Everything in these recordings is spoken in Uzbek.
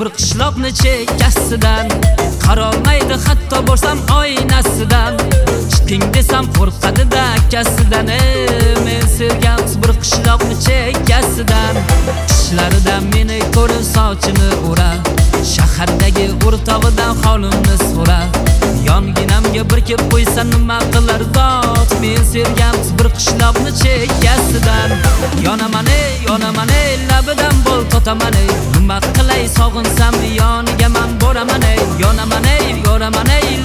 bir qishloqni chekkasidan, qarolmaydi hatto bo'lsam oynasidan. Chiqing desam qo'rqadi-da akasidan. Men sevgan qiz bir qishloqni chekkasidan, tishlaridan meni ko'rin sochini urar, shahardagi o'rtog'idan holimni so'rar. Yonginamga bir kelib qo'ysa nima qilar dod. Men sevgan qiz bir qishloqni chekkasidan, yonaman labidan bol totaman. Nima qilay sog'insam yoniga men boraman. Yonaman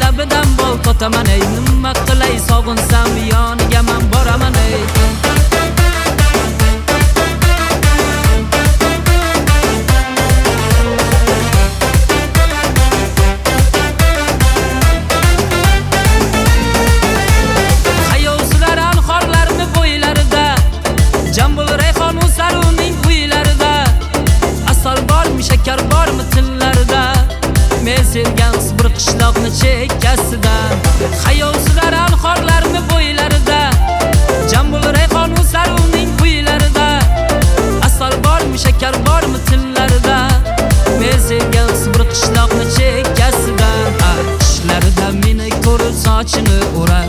labidan bol totaman. Nima qilay sog'insam yoniga men boraman. Shakar bormi tillarida, men sevgan qiz bir qishloqni chekkasidan. Xayolsilar anhorlarni bo'ylarida, jambul rayhon va saruvning kuylarida. Asal bormi shakar bormi tillarida, men sevgan qiz bir qishloqni chekkasidan. Tishlarida meni ko'rib sochini urar,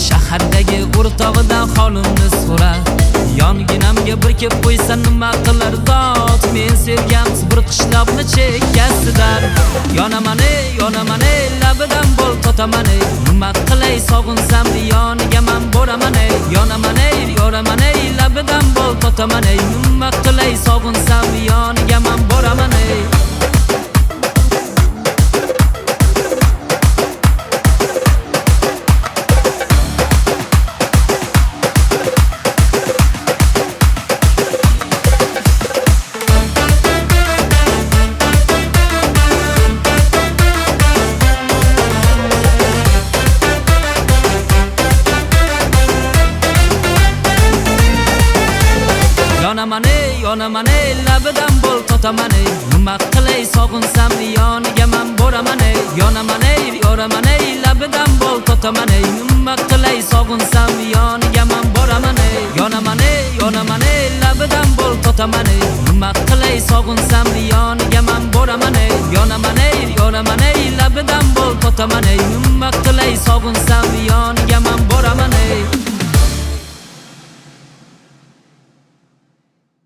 shahardagi o'rtog'idan holimni so'rar. Yonginamga bir kelib qo'ysa nima qilar dod. Men sevgan qiz bir qishloqni chekkasidan, yonaman labidan bol totaman. Nima qilay sog'insam yoniga men boraman. Yonaman labidan bol totaman. Nima qilay sog'insam yoniga men boraman. Yonaman labidan bol totaman. Nima qilay sog'insam yoniga men boraman. Yonaman labidan bol totaman. Nima qilay sog'insam yoniga men boraman. Yonaman labidan bol totaman. Nima qilay sog'insam yoniga men boraman. Yonaman labidan bol totaman. Nima qilay sog'insam yoniga men